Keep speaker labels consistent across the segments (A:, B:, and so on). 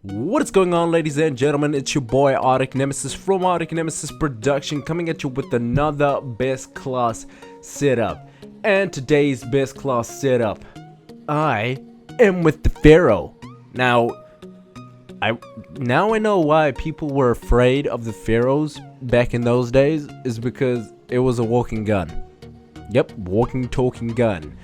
A: What is going on, ladies and gentlemen? It's your boy Artic Nemesis from Artic Nemesis Production, coming at you with another best class setup. And today's best class setup, I am with the Pharo. Now I know why people were afraid of the Pharos back in those days, is because it was a walking gun. Yep, walking, talking gun.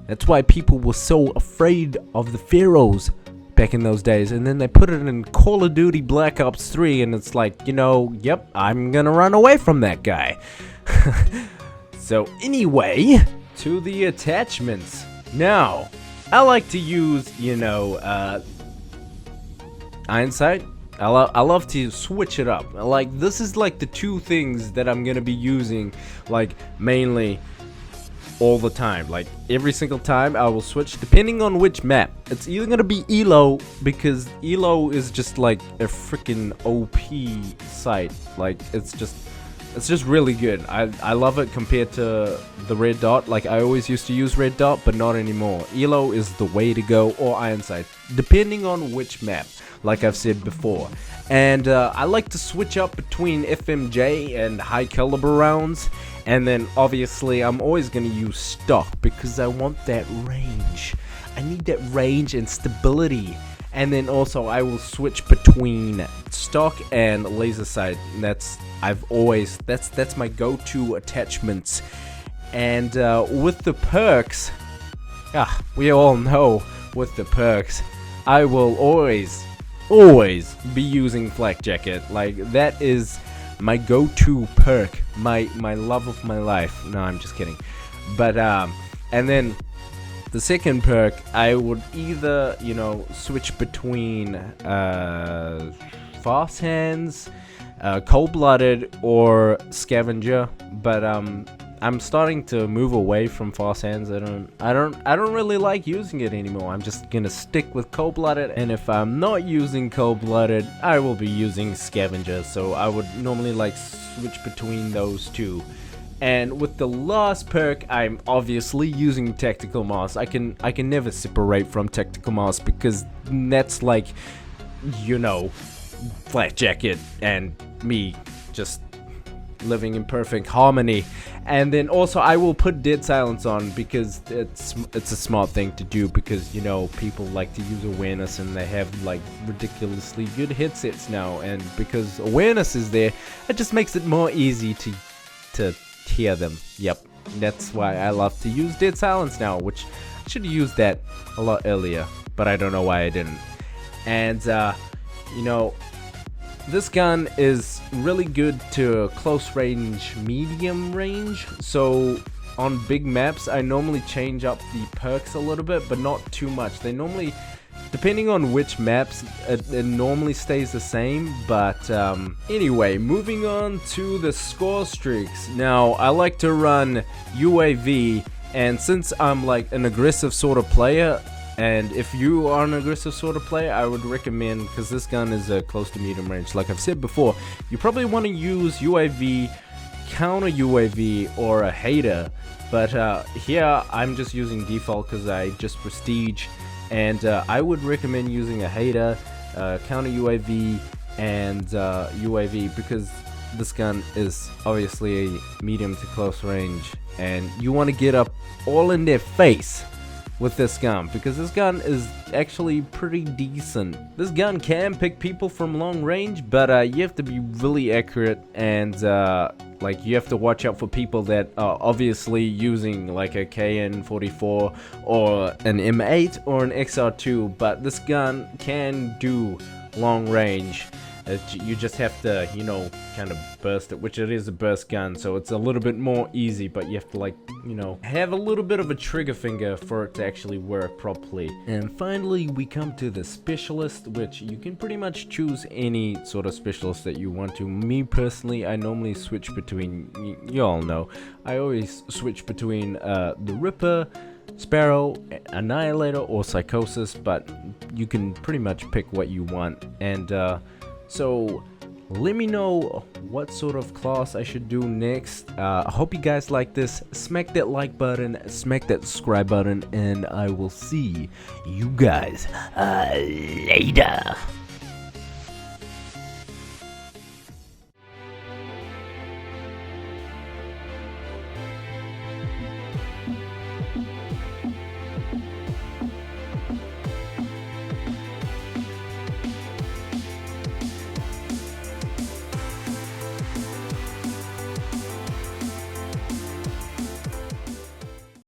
A: That's why people were so afraid of the Pharos back in those days. And then they put it in Call of Duty Black Ops 3, and it's like, yep, I'm gonna run away from that guy. So anyway, to the attachments. Now, I like to use, iron sight. I love to switch it up. Like, this is like the two things that I'm gonna be using, like, mainly all the time. Like, every single time I will switch depending on which map. It's either gonna be Elo, because Elo is just like a freaking OP sight. Like, it's just really good. I love it compared to the red dot. Like, I always used to use red dot, but not anymore. Elo is the way to go, or iron sight, depending on which map, like I've said before. And I like to switch up between FMJ and high caliber rounds. And then obviously I'm always going to use stock, because I want that range. I need that range and stability. And then also I will switch between stock and laser sight. That's my go-to attachments. And with the perks, we all know with the perks, I will always be using flak jacket. Like, that is my go-to perk, my love of my life. No, I'm just kidding. But and then the second perk, I would either switch between fast hands, cold-blooded, or scavenger. But I'm starting to move away from fast hands. I don't really like using it anymore. I'm just gonna stick with cold-blooded, and if I'm not using cold-blooded, I will be using scavenger. So I would normally like switch between those two. And with the last perk, I'm obviously using tactical mask. I can never separate from tactical mask, because that's like, flat jacket and me just living in perfect harmony. And then also I will put dead silence on, because it's a smart thing to do, because people like to use awareness, and they have like ridiculously good headsets now, and because awareness is there, it just makes it more easy to hear them. Yep, that's why I love to use dead silence now, which I should have used that a lot earlier, but I don't know why I didn't. And this gun is really good to close range, medium range. So on big maps, I normally change up the perks a little bit, but not too much. They normally, depending on which maps, it normally stays the same. But anyway, moving on to the score streaks. Now, I like to run UAV, and since I'm like an aggressive sort of player, and if you are an aggressive sort of player, I would recommend, because this gun is close to medium range, like I've said before, you probably want to use UAV, counter UAV, or a hater. But here I'm just using default, because I just prestige, and I would recommend using a hater, counter UAV, and UAV, because this gun is obviously a medium to close range, and you want to get up all in their face with this gun, because this gun is actually pretty decent. This gun can pick people from long range, but you have to be really accurate, and like, you have to watch out for people that are obviously using like a KN-44 or an M8 or an XR2, but this gun can do long range. You just have to, kind of burst it, which it is a burst gun, so it's a little bit more easy, but you have to, like, have a little bit of a trigger finger for it to actually work properly. And finally, we come to the specialist, which you can pretty much choose any sort of specialist that you want to. Me personally, I normally switch between, you all know, I always switch between the Ripper, Pharo, Annihilator, or Psychosis, but you can pretty much pick what you want. And so let me know what sort of class I should do next. I hope you guys like this. Smack that like button, smack that subscribe button, and I will see you guys later.